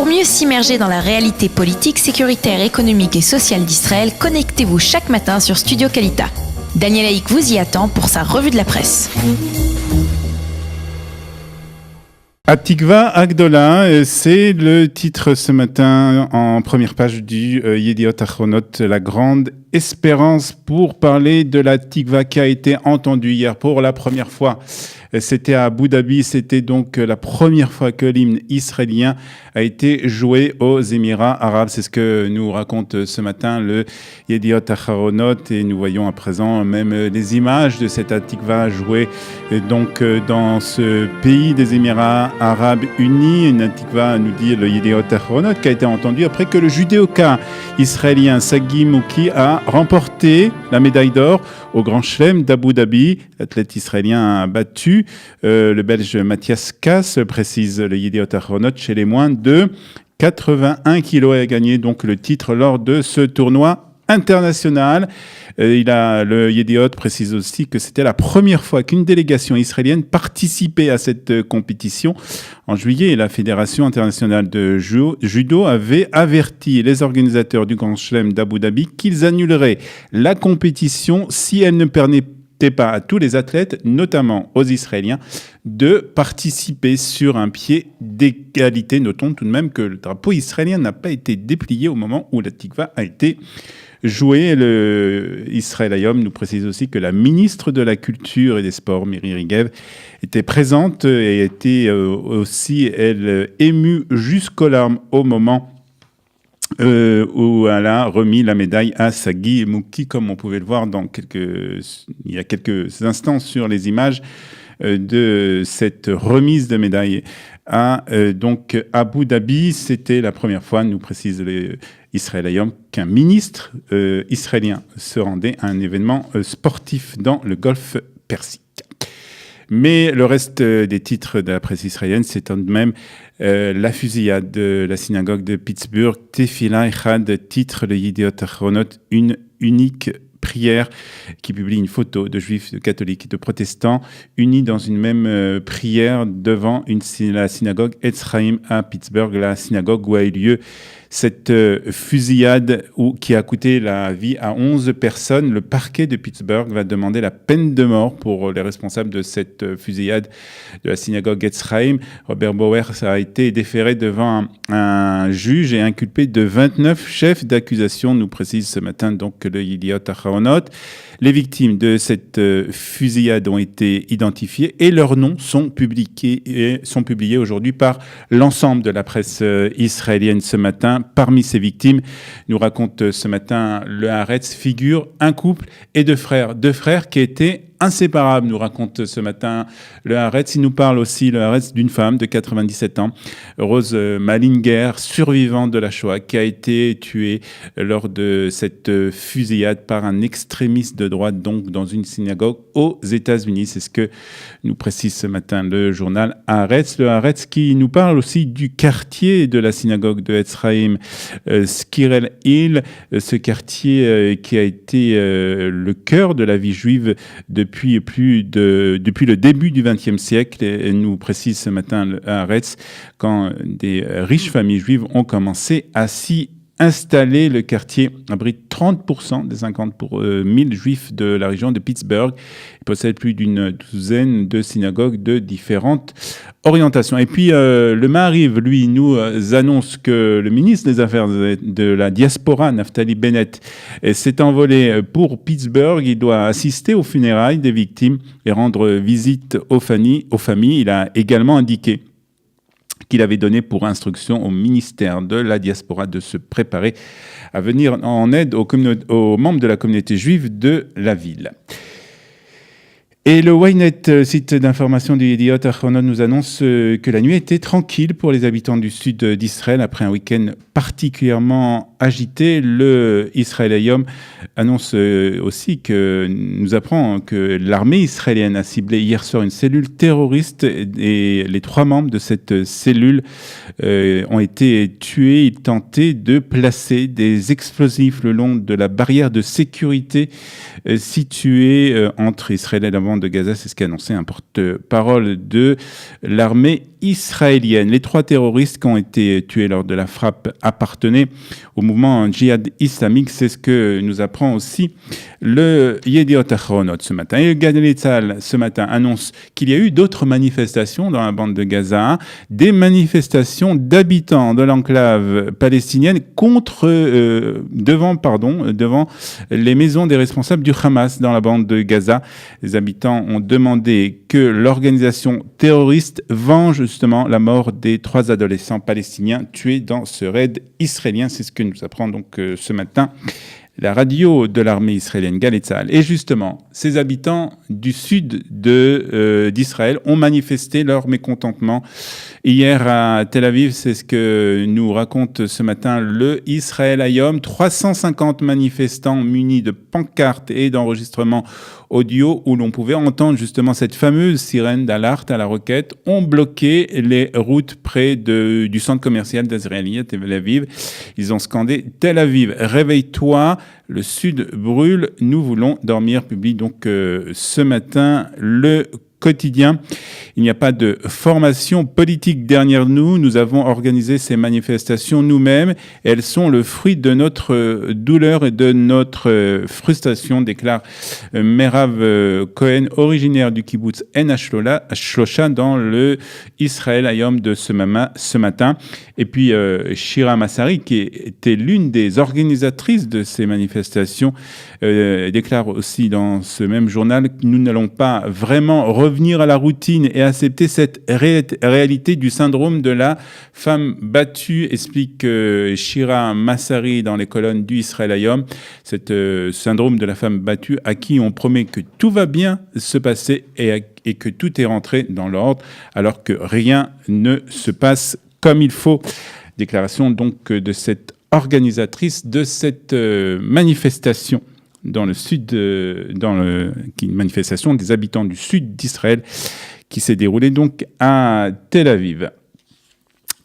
Pour mieux s'immerger dans la réalité politique, sécuritaire, économique et sociale d'Israël, connectez-vous chaque matin sur Studio Kalita. Daniel Haïk vous y attend pour sa revue de la presse. Hatikva Agdola, c'est le titre ce matin en première page du Yediot Achronot, la grande espérance, pour parler de la Tikva qui a été entendue hier pour la première fois. C'était à Abu Dhabi, c'était donc la première fois que l'hymne israélien a été joué aux Émirats arabes. C'est ce que nous raconte ce matin le Yediot Achronot, et nous voyons à présent même les images de cette Hatikva jouée donc dans ce pays des Émirats arabes unis. Une Hatikva, nous dit le Yediot Achronot, qui a été entendue après que le judoka israélien Sagi Mouki a remporté la médaille d'or au Grand Chelem d'Abu Dhabi. L'athlète israélien a battu le Belge Mathias Kass, précise le Yediot Achronot, chez les moins de 81 kilos, et a gagné donc le titre lors de ce tournoi international. Le Yediot précise aussi que c'était la première fois qu'une délégation israélienne participait à cette compétition. En juillet, la Fédération internationale de judo avait averti les organisateurs du Grand Chelem d'Abu Dhabi qu'ils annuleraient la compétition si elle ne permettait pas à tous les athlètes, notamment aux Israéliens, de participer sur un pied d'égalité. Notons tout de même que le drapeau israélien n'a pas été déplié au moment où la Tikva a été jouée. Le Israël Hayom nous précise aussi que la ministre de la Culture et des Sports, Miri Regev, était présente et était aussi, elle, émue jusqu'aux larmes au moment où elle a remis la médaille à Sagi Mouki, comme on pouvait le voir il y a quelques instants sur les images de cette remise de médaille à donc Abu Dhabi. C'était la première fois, nous précise Israël Hayom, qu'un ministre israélien se rendait à un événement sportif dans le Golfe Persique. Mais le reste des titres de la presse israélienne, c'est tout de même la fusillade de la synagogue de Pittsburgh. Tefila Echad, titre le Yediot Achronot, une unique prière, qui publie une photo de juifs, de catholiques et de protestants unis dans une même prière devant la synagogue Etz Chaim à Pittsburgh, la synagogue où a eu lieu cette fusillade qui a coûté la vie à 11 personnes. Le parquet de Pittsburgh va demander la peine de mort pour les responsables de cette fusillade de la synagogue Etz Chaim. Robert Bauer a été déféré devant un juge et inculpé de 29 chefs d'accusation, nous précise ce matin donc le Yediot Achronot. Les victimes de cette fusillade ont été identifiées et leurs noms sont publiés aujourd'hui par l'ensemble de la presse israélienne ce matin. Parmi ces victimes, nous raconte ce matin le Haaretz, figure un couple et deux frères qui étaient inséparables, nous raconte ce matin le Haaretz. Il nous parle aussi, le Haaretz, d'une femme de 97 ans, Rose Malinger, survivante de la Shoah, qui a été tuée lors de cette fusillade par un extrémiste de droite, donc dans une synagogue aux États-Unis. C'est ce que nous précise ce matin le journal Haaretz. Le Haaretz qui nous parle aussi du quartier de la synagogue de Etz Chaim, Skirel Hill, ce quartier qui a été le cœur de la vie juive depuis le début du XXe siècle, et nous précise ce matin le Haaretz, quand des riches familles juives ont commencé à s'y installer. Le quartier abrite 30% des 50 000 juifs de la région de Pittsburgh. Il possède plus d'une douzaine de synagogues de différentes orientations. Et puis le Maariv, lui, nous annonce que le ministre des Affaires de la Diaspora, Naftali Bennett, s'est envolé pour Pittsburgh. Il doit assister aux funérailles des victimes et rendre visite aux familles. Il a également indiqué qu'il avait donné pour instruction au ministère de la Diaspora de se préparer à venir en aide aux membres de la communauté juive de la ville. Et le Ynet, site d'information du Yediot Achronot, nous annonce que la nuit était tranquille pour les habitants du sud d'Israël après un week-end particulièrement agité. Le Israël Hayom annonce aussi nous apprend que l'armée israélienne a ciblé hier soir une cellule terroriste et les 3 membres de cette cellule ont été tués. Ils tentaient de placer des explosifs le long de la barrière de sécurité située entre Israël et Levant bande de Gaza. C'est ce qu'a annoncé un porte-parole de l'armée israélienne. Les 3 terroristes qui ont été tués lors de la frappe appartenaient au mouvement djihad islamique. C'est ce que nous apprend aussi le Yediot Ahronot ce matin. Et le Galilée Tzahal ce matin annonce qu'il y a eu d'autres manifestations dans la bande de Gaza, des manifestations d'habitants de l'enclave palestinienne devant les maisons des responsables du Hamas dans la bande de Gaza. Les habitants ont demandé que l'organisation terroriste venge justement la mort des 3 adolescents palestiniens tués dans ce raid israélien. C'est ce que nous apprend donc ce matin la radio de l'armée israélienne, Galilée Tzahal. Et justement, ces habitants du sud d'Israël ont manifesté leur mécontentement hier à Tel Aviv. C'est ce que nous raconte ce matin le Israël Hayom. 350 manifestants munis de pancartes et d'enregistrements audio où l'on pouvait entendre justement cette fameuse sirène d'alerte à la roquette, ont bloqué les routes près du centre commercial d'Azrieli à Tel Aviv. Ils ont scandé « Tel Aviv, réveille-toi, le sud brûle, nous voulons dormir », publie donc ce matin le quotidien. Il n'y a pas de formation politique derrière nous. Nous avons organisé ces manifestations nous-mêmes. Elles sont le fruit de notre douleur et de notre frustration, déclare Merav Cohen, originaire du kibbutz En Shlosha dans le Israël Hayom de ce matin. Et puis Shira Massari, qui était l'une des organisatrices de ces manifestations, déclare aussi dans ce même journal que nous n'allons pas vraiment revenir à la routine et accepter cette réalité du syndrome de la femme battue, explique Shira Massari dans les colonnes du Israël Hayom. Cet syndrome de la femme battue à qui on promet que tout va bien se passer et que tout est rentré dans l'ordre alors que rien ne se passe comme il faut. Déclaration donc de cette organisatrice de cette manifestation dans le sud, une manifestation des habitants du sud d'Israël qui s'est déroulée donc à Tel Aviv.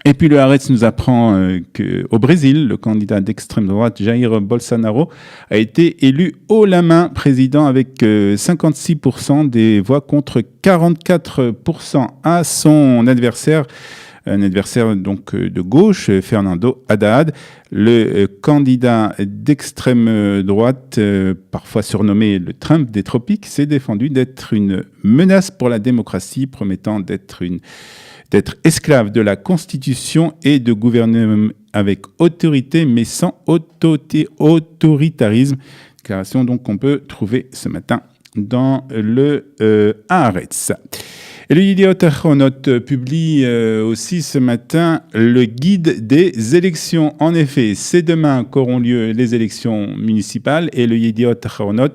Et puis le Haaretz nous apprend qu'au Brésil, le candidat d'extrême droite Jair Bolsonaro a été élu haut la main président avec 56% des voix contre 44% à son adversaire. Un adversaire donc de gauche, Fernando Haddad, le candidat d'extrême droite, parfois surnommé le Trump des tropiques, s'est défendu d'être une menace pour la démocratie, promettant d'être esclave de la Constitution et de gouverner avec autorité, mais sans autoritarisme. Déclaration donc qu'on peut trouver ce matin dans le Haaretz. Et le Yediot Ahronot publie aussi ce matin le guide des élections. En effet, c'est demain qu'auront lieu les élections municipales et le Yediot Ahronot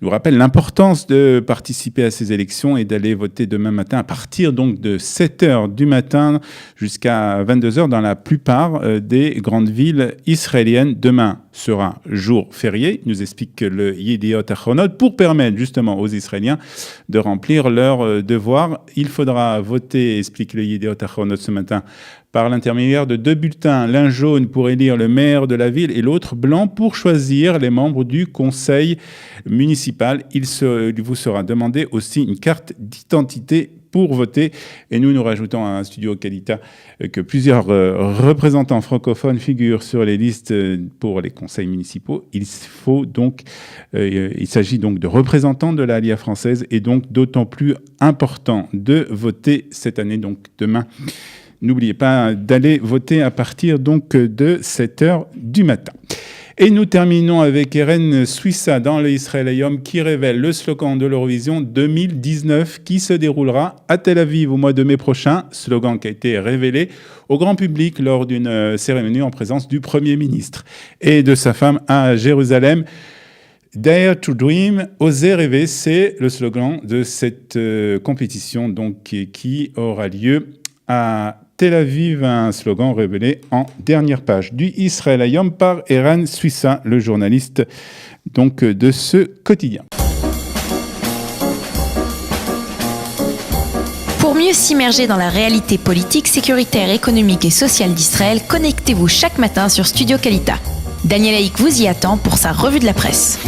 nous rappelle l'importance de participer à ces élections et d'aller voter demain matin à partir donc de 7h du matin jusqu'à 22h dans la plupart des grandes villes israéliennes. Demain sera jour férié, nous explique le Yediot Ahronot, pour permettre justement aux Israéliens de remplir leurs devoirs. Il faudra voter, explique le Yediot Ahronot ce matin, par l'intermédiaire de 2 bulletins, l'un jaune pour élire le maire de la ville et l'autre blanc pour choisir les membres du conseil municipal. Il vous sera demandé aussi une carte d'identité pour voter. Et nous rajoutons à Studio Kalita que plusieurs représentants francophones figurent sur les listes pour les conseils municipaux. Il s'agit donc de représentants de l'Aliyah française et donc d'autant plus important de voter cette année, donc demain. N'oubliez pas d'aller voter à partir donc de 7h du matin. Et nous terminons avec Eren Swissa dans le Israël Hayom qui révèle le slogan de l'Eurovision 2019 qui se déroulera à Tel Aviv au mois de mai prochain. Slogan qui a été révélé au grand public lors d'une cérémonie en présence du Premier ministre et de sa femme à Jérusalem. Dare to Dream, oser rêver, c'est le slogan de cette compétition donc, qui aura lieu à Tel Aviv, un slogan révélé en dernière page du Israël Hayom par Eren Swissa, le journaliste donc, de ce quotidien. Pour mieux s'immerger dans la réalité politique, sécuritaire, économique et sociale d'Israël, connectez-vous chaque matin sur Studio Kalita. Daniel Haïk vous y attend pour sa revue de la presse.